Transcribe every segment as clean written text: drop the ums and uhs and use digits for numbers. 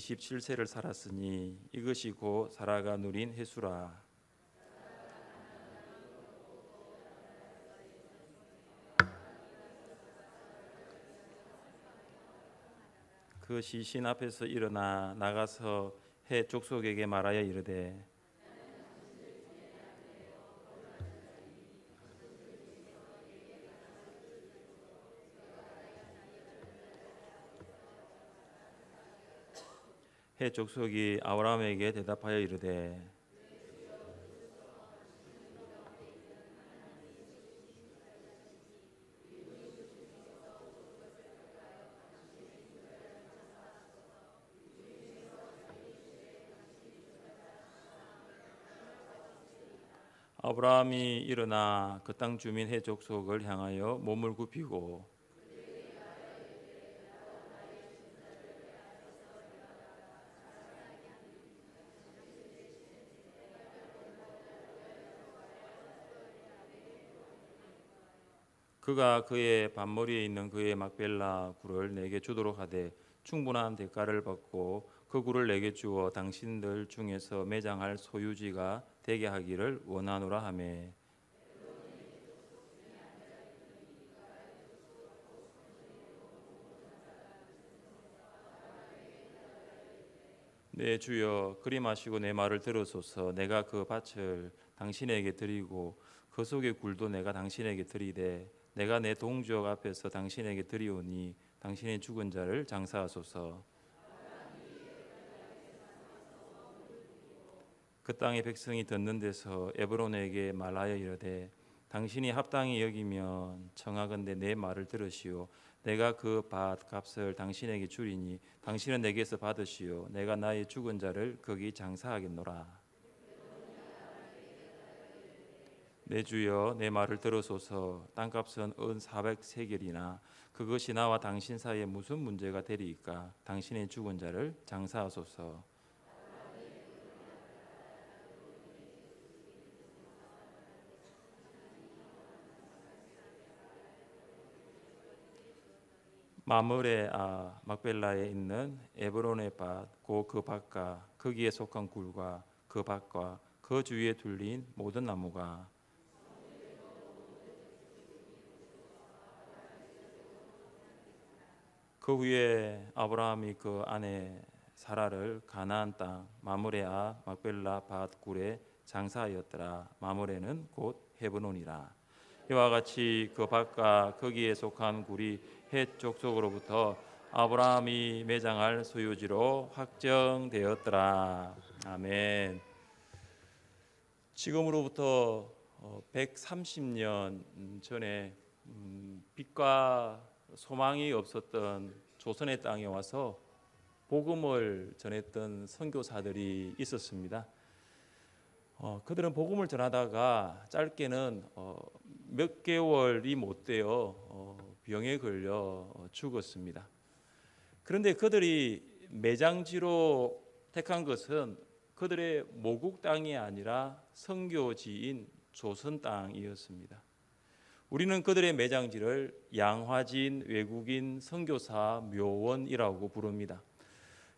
127세를 살았으니 이것이 곧 사라가 누린 해수라. 그 시신 앞에서 일어나 나가서 해 족속에게 말하여 이르되 해 족속이 아브라함에게 대답하여 이르되 아브라함이 일어나 그 땅 주민 해 족속을 향하여 몸을 굽히고 그가 그의 반머리에 있는 그의 막벨라 굴을 내게 주도록 하되 충분한 대가를 받고 그 굴을 내게 주어 당신들 중에서 매장할 소유지가 되게 하기를 원하노라 하매 내 주여 그리 마시고 내 말을 들으소서. 내가 그 밭을 당신에게 드리고 그 속의 굴도 내가 당신에게 드리되 내가 내 동족 앞에서 당신에게 드리오니 당신의 죽은 자를 장사하소서. 그 땅의 백성이 듣는 데서 에브론에게 말하여 이르되 당신이 합당히 여기면 청하건대 내 말을 들으시오. 내가 그 밭 값을 당신에게 주리니 당신은 내게서 받으시오. 내가 나의 죽은 자를 거기 장사하겠노라. 내 주여 내 말을 들으소서. 땅값은 은 400세겔이나 그것이 나와 당신 사이에 무슨 문제가 되리이까. 당신의 죽은 자를 장사하소서. 마므레 막벨라에 있는 에브론의 밭 곧 그 밭과 거기에 속한 굴과 그 밭과 그 주위에 둘린 모든 나무가 그 후에 아브라함이 그 아내 사라를 가나안 땅 마므레 막벨라 밭 굴에 장사하였더라. 마므레는 곧 헤브론이라. 이와 같이 그 밭과 거기에 속한 굴이 헷 족속으로부터 아브라함이 매장할 소유지로 확정되었더라. 아멘. 지금으로부터 130년 전에 빛과 소망이 없었던 조선의 땅에 와서 복음을 전했던 선교사들이 있었습니다. 그들은 복음을 전하다가 짧게는 몇 개월이 못 되어 병에 걸려 죽었습니다. 그런데 그들이 매장지로 택한 것은 그들의 모국 땅이 아니라 선교지인 조선 땅이었습니다. 우리는 그들의 매장지를 양화진 외국인 선교사 묘원이라고 부릅니다.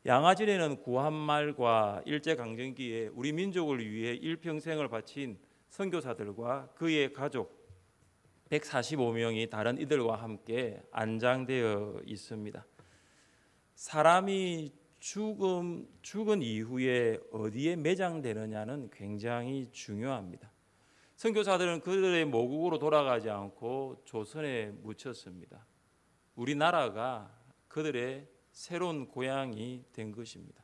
양화진에는 구한말과 일제강점기에 우리 민족을 위해 일평생을 바친 선교사들과 그의 가족 145명이 다른 이들과 함께 안장되어 있습니다. 사람이 죽은 이후에 어디에 매장되느냐는 굉장히 중요합니다. 선교사들은 그들의 모국으로 돌아가지 않고 조선에 묻혔습니다. 우리나라가 그들의 새로운 고향이 된 것입니다.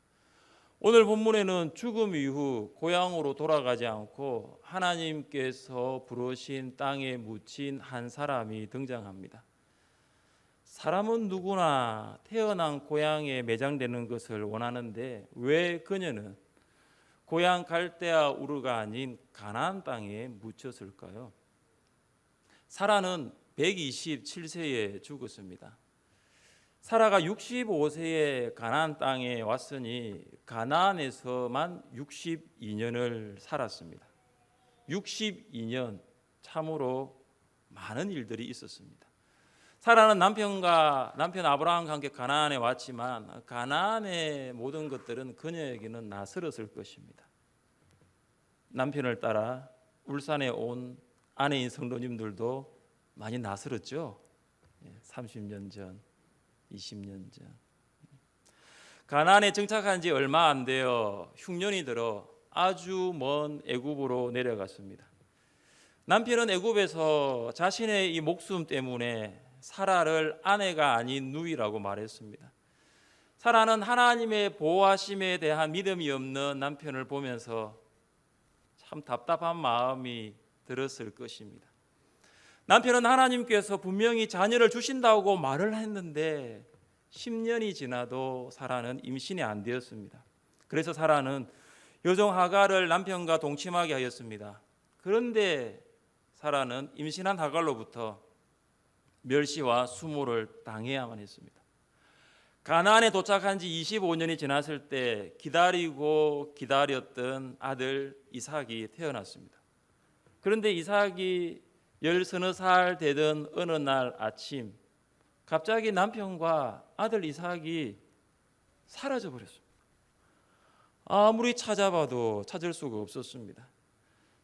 오늘 본문에는 죽음 이후 고향으로 돌아가지 않고 하나님께서 부르신 땅에 묻힌 한 사람이 등장합니다. 사람은 누구나 태어난 고향에 매장되는 것을 원하는데 왜 그녀는 고향 갈대아 우르가 아닌 가나안 땅에 묻혔을까요? 사라는 127세에 죽었습니다. 사라가 65세에 가나안 땅에 왔으니 가나안에서만 62년을 살았습니다. 62년 참으로 많은 일들이 있었습니다. 사라는 남편 아브라함과 함께 가나안에 왔지만 가나안의 모든 것들은 그녀에게는 낯설었을 것입니다. 남편을 따라 울산에 온 아내인 성도님들도 많이 낯설었죠. 30년 전, 20년 전. 가나안에 정착한 지 얼마 안 되어 흉년이 들어 아주 먼 애굽으로 내려갔습니다. 남편은 애굽에서 자신의 이 목숨 때문에 사라를 아내가 아닌 누이라고 말했습니다. 사라는 하나님의 보호하심에 대한 믿음이 없는 남편을 보면서 참 답답한 마음이 들었을 것입니다. 남편은 하나님께서 분명히 자녀를 주신다고 말을 했는데 10년이 지나도 사라는 임신이 안 되었습니다. 그래서 사라는 여종 하갈을 남편과 동침하게 하였습니다. 그런데 사라는 임신한 하갈로부터 멸시와 수모를 당해야만 했습니다. 가나안에 도착한 지 25년이 지났을 때 기다리고 기다렸던 아들 이삭이 태어났습니다. 그런데 이삭이 10서너 되던 어느 날 아침 갑자기 남편과 아들 이삭이 사라져 버렸습니다. 아무리 찾아봐도 찾을 수가 없었습니다.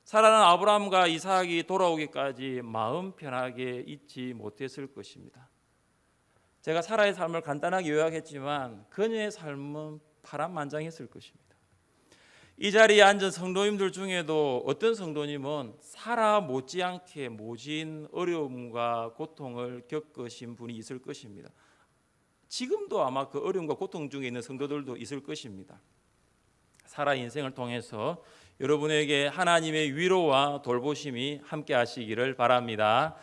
사라는 아브라함과 이삭이 돌아오기까지 마음 편하게 있지 못했을 것입니다. 제가 사라의 삶을 간단하게 요약했지만 그녀의 삶은 파란만장했을 것입니다. 이 자리에 앉은 성도님들 중에도 어떤 성도님은 사라 못지않게 모진 어려움과 고통을 겪으신 분이 있을 것입니다. 지금도 아마 그 어려움과 고통 중에 있는 성도들도 있을 것입니다. 사라 인생을 통해서 여러분에게 하나님의 위로와 돌보심이 함께 하시기를 바랍니다.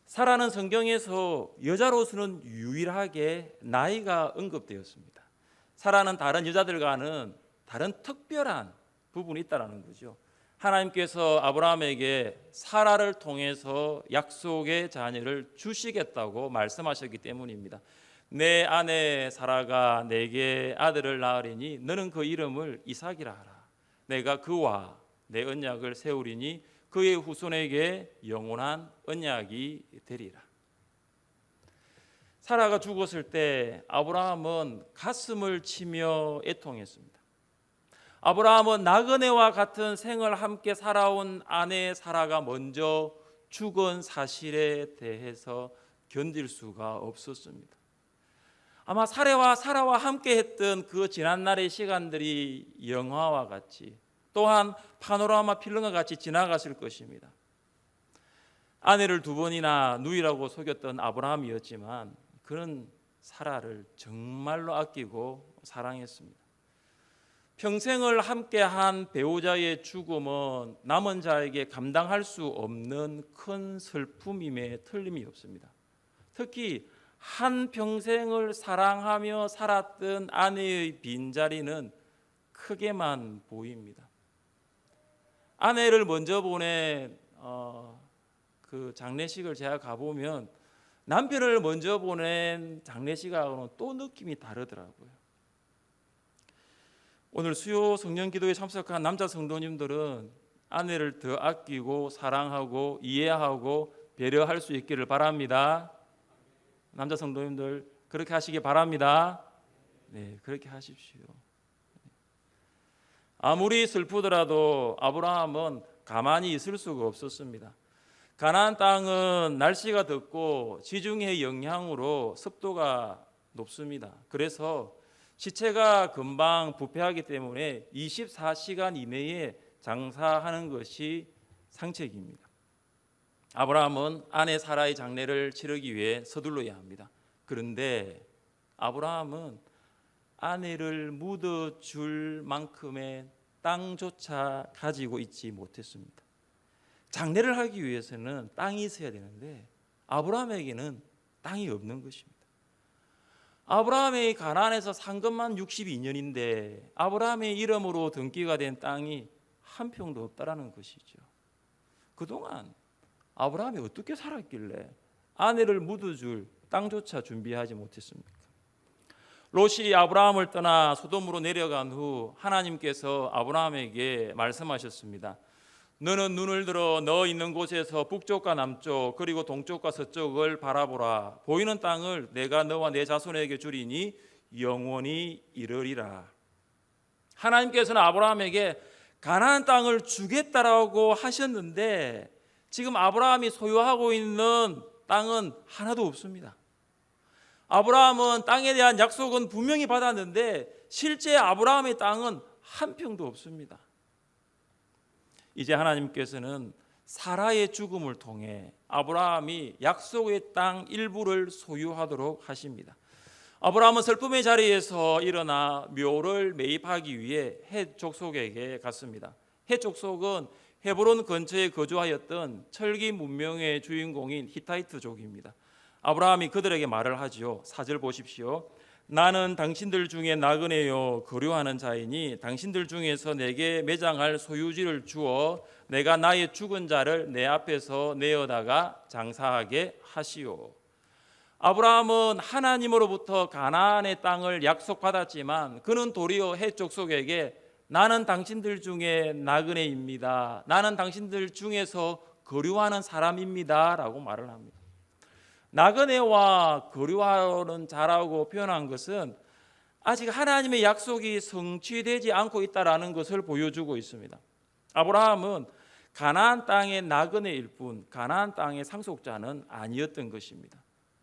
사라는 성경에서 여자로서는 유일하게 나이가 언급되었습니다. 사라는 다른 여자들과는 다른 특별한 부분이 있다는 거죠. 하나님께서 아브라함에게 사라를 통해서 약속의 자녀를 주시겠다고 말씀하셨기 때문입니다. 내 아내 사라가 내게 아들을 낳으리니 너는 그 이름을 이삭이라 하라. 내가 그와 내 언약을 세우리니 그의 후손에게 영원한 언약이 되리라. 사라가 죽었을 때 아브라함은 가슴을 치며 애통했습니다. 아브라함은 나그네와 같은 생을 함께 살아온 아내 사라가 먼저 죽은 사실에 대해서 견딜 수가 없었습니다. 아마 사라와 함께 했던 그 지난날의 시간들이 영화와 같이 또한 파노라마 필름과 같이 지나갔을 것입니다. 아내를 2번이나 누이라고 속였던 아브라함이었지만 그는 사라를 정말로 아끼고 사랑했습니다. 평생을 함께한 배우자의 죽음은 남은 자에게 감당할 수 없는 큰 슬픔임에 틀림이 없습니다. 특히 한 평생을 사랑하며 살았던 아내의 빈자리는 크게만 보입니다. 아내를 먼저 보낸 그 장례식을 제가 가보면 남편을 먼저 보낸 장례식하고는 또 느낌이 다르더라고요. 오늘 수요 성령기도에 참석한 남자 성도님들은 아내를 더 아끼고 사랑하고 이해하고 배려할 수 있기를 바랍니다. 남자 성도님들 그렇게 하시기 바랍니다. 네, 그렇게 하십시오. 아무리 슬프더라도 아브라함은 가만히 있을 수가 없었습니다. 가나안 땅은 날씨가 덥고 지중해 영향으로 습도가 높습니다. 그래서 시체가 금방 부패하기 때문에 24시간 이내에 장사하는 것이 상책입니다. 아브라함은 아내 사라의 장례를 치르기 위해 서둘러야 합니다. 그런데 아브라함은 아내를 묻어줄 만큼의 땅조차 가지고 있지 못했습니다. 장례를 하기 위해서는 땅이 있어야 되는데 아브라함에게는 땅이 없는 것입니다. 아브라함의 가나안에서 산 것만 62년인데 아브라함의 이름으로 등기가 된 땅이 한 평도 없다라는 것이죠. 그동안 아브라함이 어떻게 살았길래 아내를 묻어줄 땅조차 준비하지 못했습니까? 롯이 아브라함을 떠나 소돔으로 내려간 후 하나님께서 아브라함에게 말씀하셨습니다. 너는 눈을 들어 너 있는 곳에서 북쪽과 남쪽 그리고 동쪽과 서쪽을 바라보라. 보이는 땅을 내가 너와 내 자손에게 주리니 영원히 이르리라. 하나님께서는 아브라함에게 가나안 땅을 주겠다라고 하셨는데 지금 아브라함이 소유하고 있는 땅은 하나도 없습니다. 아브라함은 땅에 대한 약속은 분명히 받았는데 실제 아브라함의 땅은 한 평도 없습니다. 이제 하나님께서는 사라의 죽음을 통해 아브라함이 약속의 땅 일부를 소유하도록 하십니다. 아브라함은 슬픔의 자리에서 일어나 묘를 매입하기 위해 헷 족속에게 갔습니다. 헷 족속은 헤브론 근처에 거주하였던 철기 문명의 주인공인 히타이트족입니다. 아브라함이 그들에게 말을 하지요. 4절 보십시오. 나는 당신들 중에 나그네요 거류하는 자이니 당신들 중에서 내게 매장할 소유지를 주어 내가 나의 죽은 자를 내 앞에서 내어다가 장사하게 하시오. 아브라함은 하나님으로부터 가나안의 땅을 약속받았지만 그는 도리어 헷 족속에게 나는 당신들 중에 나그네입니다. 나는 당신들 중에서 거류하는 사람입니다 라고 말을 합니다. 나그네와 거류하는 자라고 표현한 것은 아직 하나님의 약속이 성취되지 않고 있다는 것을 보여주고 있습니다. 아브라함은 가나안 땅의 나그네일 뿐 가나안 땅의 상속자는 아니었던 것입니다.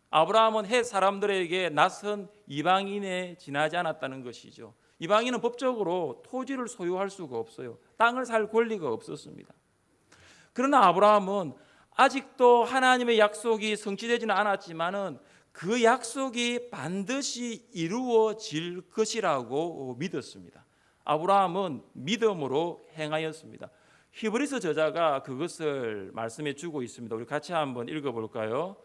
아브라함은 헷 사람들에게 낯선 이방인에 지나지 않았다는 것이죠. 이방인은 법적으로 토지를 소유할 수가 없어요. 땅을 살 권리가 없었습니다. 그러나 아브라함은 아직도 하나님의 약속이 성취되지는 않았지만은 그 약속이 반드시 이루어질 것이라고 믿었습니다. 아브라함은 믿음으로 행하였습니다. 히브리서 저자가 그것을 말씀해 주고 있습니다. 우리 같이 한번 읽어볼까요?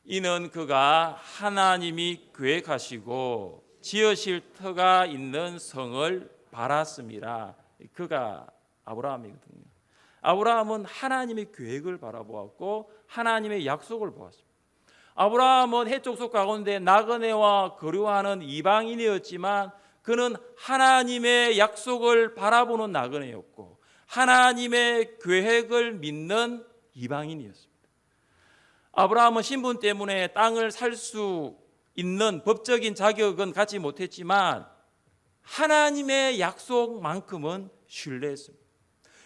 이는 그가 하나님이 계획하시고 지으실 터가 있는 성을 바랐습니다. 그가 아브라함이거든요. 아브라함은 하나님의 계획을 바라보았고 하나님의 약속을 보았습니다. 아브라함은 헷 족속 가운데 나그네와 거류하는 이방인이었지만 그는 하나님의 약속을 바라보는 나그네였고 하나님의 계획을 믿는 이방인이었습니다. 아브라함은 신분 때문에 땅을 살 수 있는 법적인 자격은 갖지 못했지만 하나님의 약속만큼은 신뢰했습니다.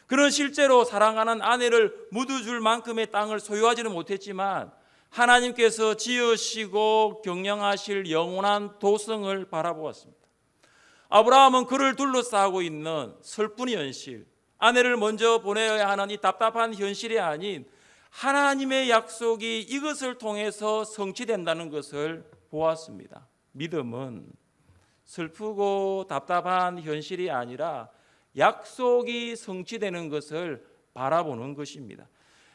그는 실제로 사랑하는 아내를 묻어줄 만큼의 땅을 소유하지는 못했지만 하나님께서 지으시고 경영하실 영원한 도성을 바라보았습니다. 아브라함은 그를 둘러싸고 있는 슬픈 현실, 아내를 먼저 보내야 하는 이 답답한 현실이 아닌 하나님의 약속이 이것을 통해서 성취된다는 것을 보았습니다. 믿음은 슬프고 답답한 현실이 아니라 약속이 성취되는 것을 바라보는 것입니다.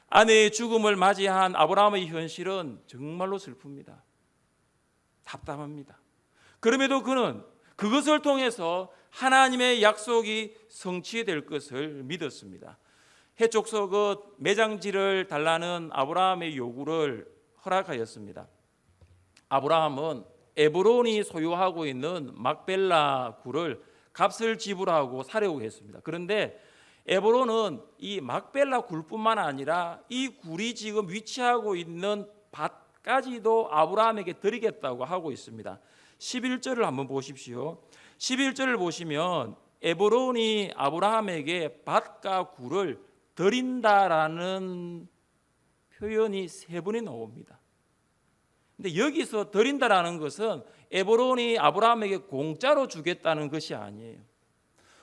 아내의 죽음을 맞이한 아브라함의 현실은 정말로 슬픕니다. 답답합니다. 그럼에도 그는 그것을 통해서 하나님의 약속이 성취될 것을 믿었습니다. 헷 족속은 매장지를 달라는 아브라함의 요구를 허락하였습니다. 아브라함은 에브론이 소유하고 있는 막벨라 굴을 값을 지불하고 사려고 했습니다. 그런데 에브론은 이 막벨라 굴뿐만 아니라 이 굴이 지금 위치하고 있는 밭까지도 아브라함에게 드리겠다고 하고 있습니다. 11절을 한번 보십시오. 11절을 보시면 에브론이 아브라함에게 밭과 굴을 드린다라는 표현이 3번이 나옵니다. 근데 여기서 드린다라는 것은 에브론이 아브라함에게 공짜로 주겠다는 것이 아니에요.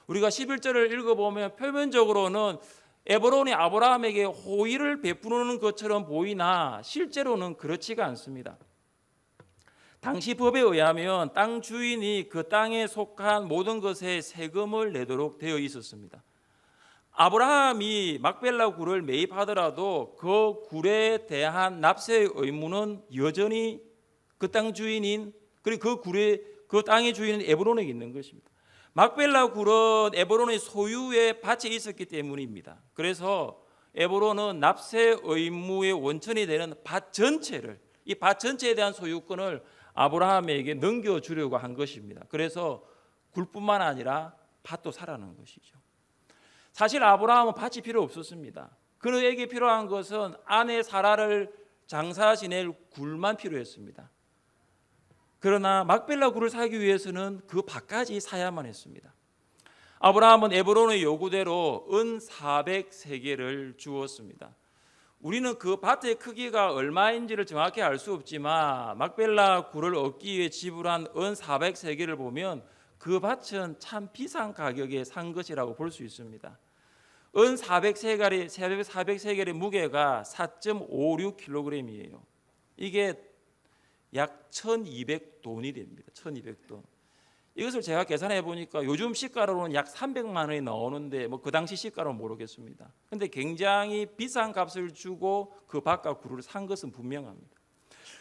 우리가 11절을 읽어보면 표면적으로는 에브론이 아브라함에게 호의를 베푸는 것처럼 보이나 실제로는 그렇지가 않습니다. 당시 법에 의하면 땅 주인이 그 땅에 속한 모든 것에 세금을 내도록 되어 있었습니다. 아브라함이 막벨라 굴을 매입하더라도 그 굴에 대한 납세의 의무는 여전히 그 땅 주인인 그리고 그 땅의 주인은 에브론에게 있는 것입니다. 막벨라 굴은 에브론의 소유의 밭에 있었기 때문입니다. 그래서 에브론은 납세 의무의 원천이 되는 밭 전체를 이 밭 전체에 대한 소유권을 아브라함에게 넘겨주려고 한 것입니다. 그래서 굴뿐만 아니라 밭도 사라는 것이죠. 사실 아브라함은 밭이 필요 없었습니다. 그에게 필요한 것은 아내 사라를 장사 지낼 굴만 필요했습니다. 그러나 막벨라 굴을 사기 위해서는 그 밭까지 사야만 했습니다. 아브라함은 에브론의 요구대로 은 400세겔을 주었습니다. 우리는 그 밭의 크기가 얼마인지를 정확히 알 수 없지만 막벨라 굴을 얻기 위해 지불한 은 400세겔을 보면 그 밭은 참 비싼 가격에 산 것이라고 볼 수 있습니다. 은 400세겔의 무게가 4.56kg이에요. 이게 약 1200돈이 됩니다. 1200돈. 이것을 제가 계산해 보니까 요즘 시가로는 약 300만 원이 나오는데 그 당시 시가로는 모르겠습니다. 근데 굉장히 비싼 값을 주고 그 밭과 굴을 산 것은 분명합니다.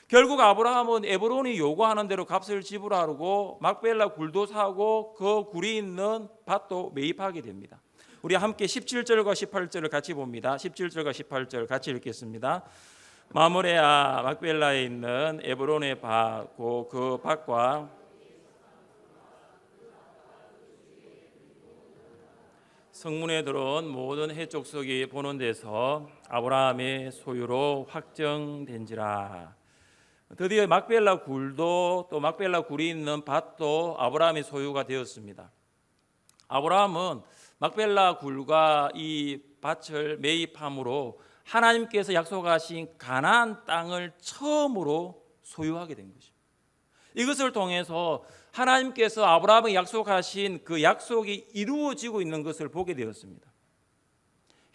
결국 아브라함은 에브론이 요구하는 대로 값을 지불하고 막벨라 굴도 사고 그 굴이 있는 밭도 매입하게 됩니다. 우리 함께 17절과 18절을 같이 봅니다. 17절과 18절 같이 읽겠습니다. 마므레아 막벨라에 있는 에브론의 밭, 그 밭과 성문에 들어온 모든 해족속이 보는 데서 아브라함의 소유로 확정된지라. 드디어 막벨라 굴도 또 막벨라 굴이 있는 밭도 아브라함의 소유가 되었습니다. 아브라함은 막벨라 굴과 이 밭을 매입함으로 하나님께서 약속하신 가나안 땅을 처음으로 소유하게 된 것입니다. 이것을 통해서 하나님께서 아브라함에게 약속하신 그 약속이 이루어지고 있는 것을 보게 되었습니다.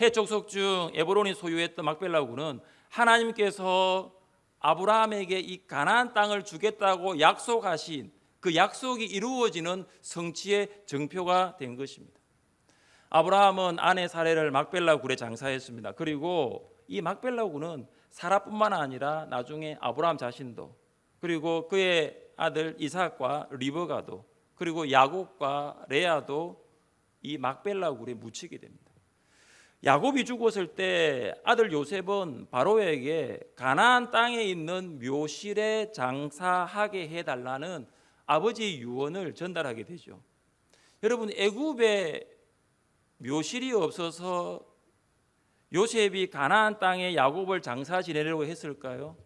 해족속 중 에브론이 소유했던 막벨라 굴은 하나님께서 아브라함에게 이 가나안 땅을 주겠다고 약속하신 그 약속이 이루어지는 성취의 증표가 된 것입니다. 아브라함은 아내 사레를 막벨라 굴에 장사했습니다. 그리고 이 막벨라 굴은 사라뿐만 아니라 나중에 아브라함 자신도 그리고 그의 아들 이삭과 리브가도 그리고 야곱과 레아도 이 막벨라 굴에 묻히게 됩니다. 야곱이 죽었을 때 아들 요셉은 바로에게 가나안 땅에 있는 묘실에 장사하게 해달라는 아버지의 유언을 전달하게 되죠. 여러분, 애굽에 묘실이 없어서 요셉이 가나안 땅에 야곱을 장사 지내려고 했을까요?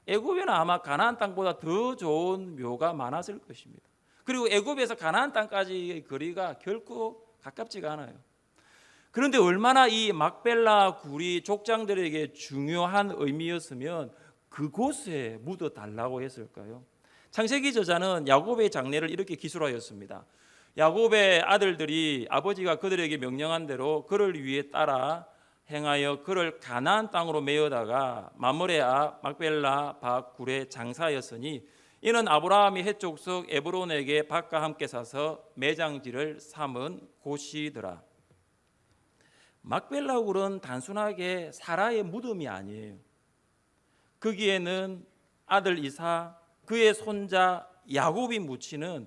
애굽에는 아마 가나안 땅보다 더 좋은 묘가 많았을 것입니다. 그리고 애굽에서 가나안 땅까지의 거리가 결코 가깝지가 않아요. 그런데 얼마나 이 막벨라 굴이 족장들에게 중요한 의미였으면 그곳에 묻어달라고 했을까요? 창세기 저자는 야곱의 장례를 이렇게 기술하였습니다. 야곱의 아들들이 아버지가 그들에게 명령한 대로 그를 위해 따라 행하여 그를 가나안 땅으로 메어다가 마므레아 막벨라 밭 굴에 장사하였으니 이는 아브라함이 헷족속 에브론에게 밭과 함께 사서 매장지를 삼은 곳이더라. 막벨라 굴은 단순하게 사라의 무덤이 아니에요. 거기에는 아들 이삭, 그의 손자 야곱이 묻히는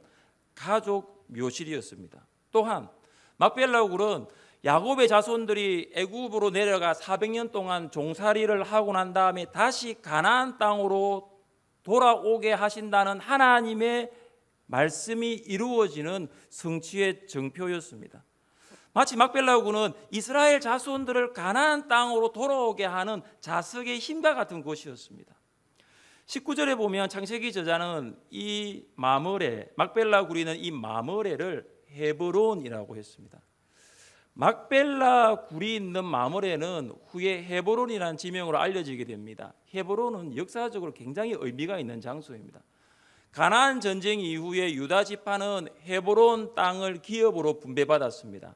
가족 묘실이었습니다. 또한 막벨라 굴은 야곱의 자손들이 애굽으로 내려가 400년 동안 종살이를 하고 난 다음에 다시 가나안 땅으로 돌아오게 하신다는 하나님의 말씀이 이루어지는 성취의 증표였습니다. 마치 막벨라 굴은 이스라엘 자손들을 가나안 땅으로 돌아오게 하는 자석의 힘과 같은 곳이었습니다. 19절에 보면 창세기 저자는 이 마므레, 막벨라 굴이는 이 마므레를 헤브론이라고 했습니다. 막벨라 굴이 있는 마므레는 후에 헤브론이라는 지명으로 알려지게 됩니다. 헤브론은 역사적으로 굉장히 의미가 있는 장소입니다. 가나안 전쟁 이후에 유다 지파는 헤브론 땅을 기업으로 분배받았습니다.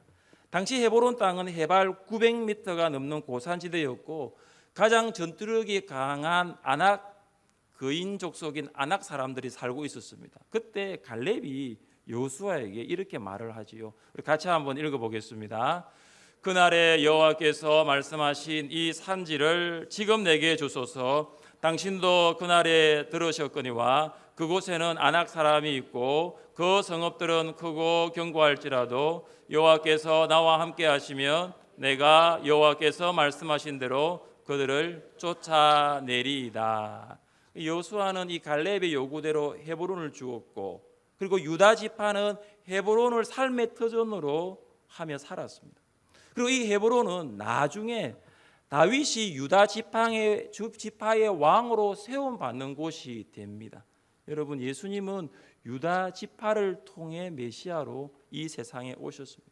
당시 헤브론 땅은 해발 900m가 넘는 고산지대였고 가장 전투력이 강한 아낙 거인 족속인 아낙 사람들이 살고 있었습니다. 그때 갈렙이 여호수아에게 이렇게 말을 하지요. 우리 같이 한번 읽어보겠습니다. 그날에 여호와께서 말씀하신 이 산지를 지금 내게 주소서. 당신도 그날에 들으셨거니와 그곳에는 아낙 사람이 있고 그 성읍들은 크고 견고할지라도 여호와께서 나와 함께 하시면 내가 여호와께서 말씀하신 대로 그들을 쫓아내리이다. 여호수아는 이 갈렙의 요구대로 헤브론을 주었고 그리고 유다 지파는 헤브론을 삶의 터전으로 하며 살았습니다. 그리고 이 헤브론은 나중에 다윗이 유다 지파의 왕으로 세움받는 곳이 됩니다. 여러분, 예수님은 유다 지파를 통해 메시아로 이 세상에 오셨습니다.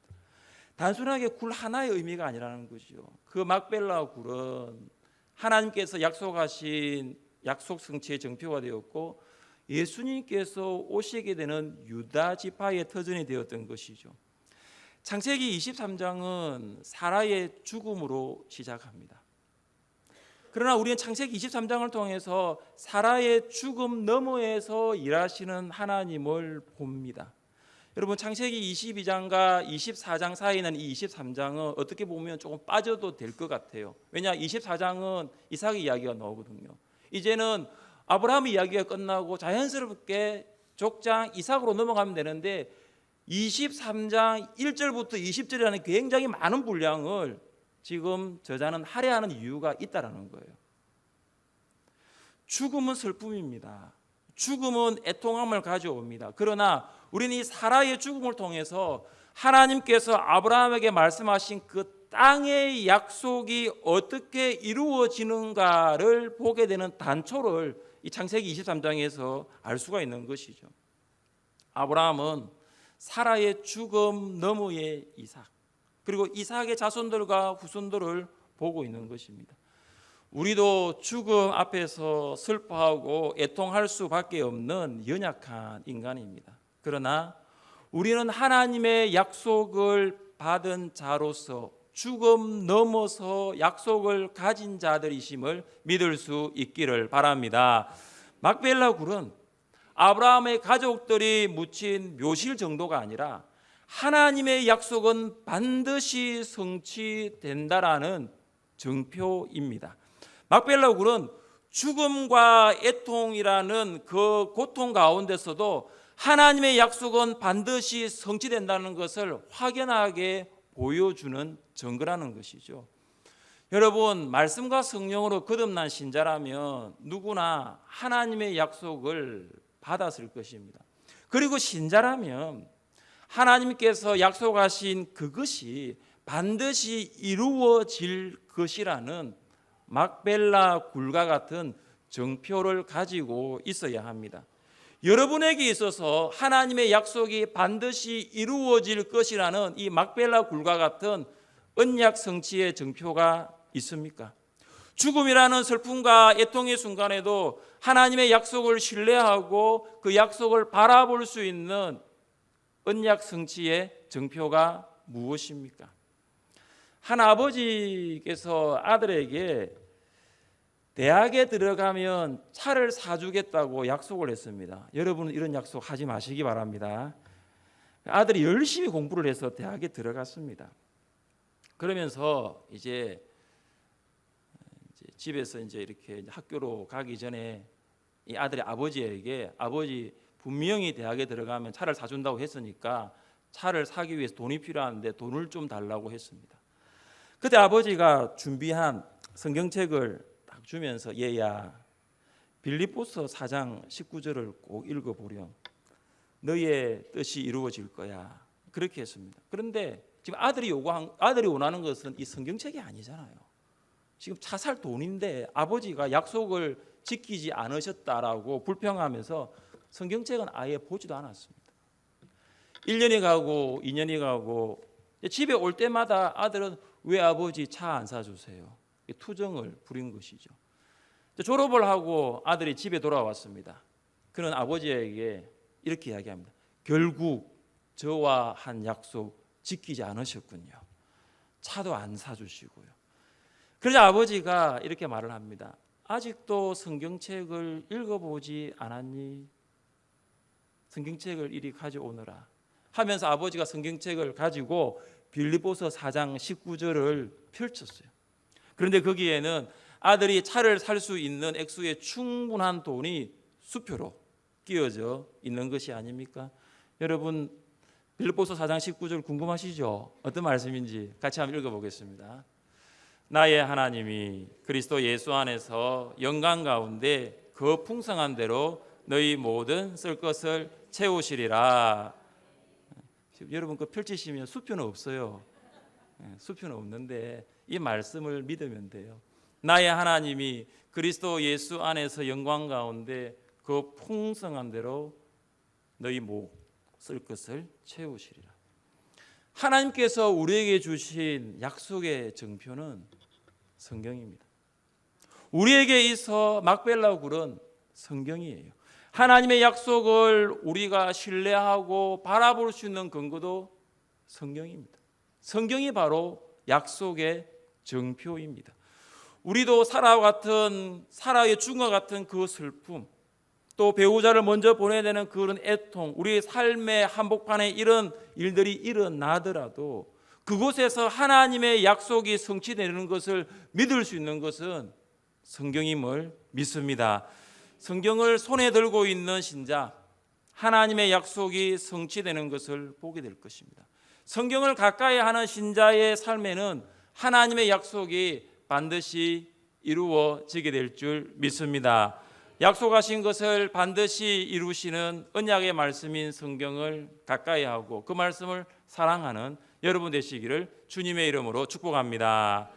단순하게 굴 하나의 의미가 아니라는 거죠. 그 막벨라 굴은 하나님께서 약속하신 약속 성취의 정표가 되었고 예수님께서 오시게 되는 유다 지파의 터전이 되었던 것이죠. 창세기 23장은 사라의 죽음으로 시작합니다. 그러나 우리는 창세기 23장을 통해서 사라의 죽음 너머에서 일하시는 하나님을 봅니다. 여러분, 창세기 22장과 24장 사이는 이 23장은 어떻게 보면 조금 빠져도 될 것 같아요. 왜냐, 24장은 이삭의 이야기가 나오거든요. 이제는 아브라함의 이야기가 끝나고 자연스럽게 족장 이삭으로 넘어가면 되는데 23장 1절부터 20절이라는 굉장히 많은 분량을 지금 저자는 할애하는 이유가 있다라는 거예요. 죽음은 슬픔입니다. 죽음은 애통함을 가져옵니다. 그러나 우리는 이 사라의 죽음을 통해서 하나님께서 아브라함에게 말씀하신 그 땅의 약속이 어떻게 이루어지는가를 보게 되는 단초를 이 창세기 23장에서 알 수가 있는 것이죠. 아브라함은 사라의 죽음 너머의 이삭, 그리고 이삭의 자손들과 후손들을 보고 있는 것입니다. 우리도 죽음 앞에서 슬퍼하고 애통할 수밖에 없는 연약한 인간입니다. 그러나 우리는 하나님의 약속을 받은 자로서 죽음 넘어서 약속을 가진 자들이심을 믿을 수 있기를 바랍니다. 막벨라 굴은 아브라함의 가족들이 묻힌 묘실 정도가 아니라 하나님의 약속은 반드시 성취된다라는 정표입니다. 막벨라 굴은 죽음과 애통이라는 그 고통 가운데서도 하나님의 약속은 반드시 성취된다는 것을 확연하게 보여주는 증거라는 것이죠. 여러분, 말씀과 성령으로 거듭난 신자라면 누구나 하나님의 약속을 받았을 것입니다. 그리고 신자라면 하나님께서 약속하신 그것이 반드시 이루어질 것이라는 막벨라 굴과 같은 정표를 가지고 있어야 합니다. 여러분에게 있어서 하나님의 약속이 반드시 이루어질 것이라는 이 막벨라 굴과 같은 언약 성취의 정표가 있습니까? 죽음이라는 슬픔과 애통의 순간에도 하나님의 약속을 신뢰하고 그 약속을 바라볼 수 있는 언약 성취의 정표가 무엇입니까? 한 아버지께서 아들에게 대학에 들어가면 차를 사주겠다고 약속을 했습니다. 여러분은 이런 약속 하지 마시기 바랍니다. 아들이 열심히 공부를 해서 대학에 들어갔습니다. 그러면서 이제 집에서 이제 이렇게 학교로 가기 전에 이 아들의 아버지에게 아버지 분명히 대학에 들어가면 차를 사준다고 했으니까 차를 사기 위해서 돈이 필요한데 돈을 좀 달라고 했습니다. 그때 아버지가 준비한 성경책을 딱 주면서 얘야 빌립보서 4장 19절을 꼭 읽어보렴. 너의 뜻이 이루어질 거야. 그렇게 했습니다. 그런데 지금 아들이 원하는 것은 이 성경책이 아니잖아요. 지금 차 살 돈인데 아버지가 약속을 지키지 않으셨다라고 불평하면서 성경책은 아예 보지도 않았습니다. 1년이 가고 2년이 가고 집에 올 때마다 아들은 왜 아버지 차 안 사주세요? 투정을 부린 것이죠. 졸업을 하고 아들이 집에 돌아왔습니다. 그는 아버지에게 이렇게 이야기합니다. 결국 저와 한 약속 지키지 않으셨군요. 차도 안 사주시고요. 그러자 아버지가 이렇게 말을 합니다. 아직도 성경책을 읽어보지 않았니? 성경책을 이리 가져오너라 하면서 아버지가 성경책을 가지고 빌립보서 4장 19절을 펼쳤어요. 그런데 거기에는 아들이 차를 살 수 있는 액수의 충분한 돈이 수표로 끼워져 있는 것이 아닙니까? 여러분, 빌립보서 4장 19절 궁금하시죠? 어떤 말씀인지 같이 한번 읽어보겠습니다. 나의 하나님이 그리스도 예수 안에서 영광 가운데 그 풍성한 대로 너희 모든 쓸 것을 채우시리라. 여러분 그 펼치시면 수표는 없어요. 수표는 없는데 이 말씀을 믿으면 돼요. 나의 하나님이 그리스도 예수 안에서 영광 가운데 그 풍성한 대로 너희 몫을 것을 채우시리라. 하나님께서 우리에게 주신 약속의 증표는 성경입니다. 우리에게 있어 막벨라 굴은 성경이에요. 하나님의 약속을 우리가 신뢰하고 바라볼 수 있는 근거도 성경입니다. 성경이 바로 약속의 증표입니다. 우리도 사라의 죽음과 같은 그 슬픔, 또 배우자를 먼저 보내야 되는 그런 애통, 우리의 삶의 한복판에 이런 일들이 일어나더라도 그곳에서 하나님의 약속이 성취되는 것을 믿을 수 있는 것은 성경임을 믿습니다. 성경을 손에 들고 있는 신자, 하나님의 약속이 성취되는 것을 보게 될 것입니다. 성경을 가까이 하는 신자의 삶에는 하나님의 약속이 반드시 이루어지게 될 줄 믿습니다. 약속하신 것을 반드시 이루시는 언약의 말씀인 성경을 가까이 하고 그 말씀을 사랑하는 여러분 되시기를 주님의 이름으로 축복합니다.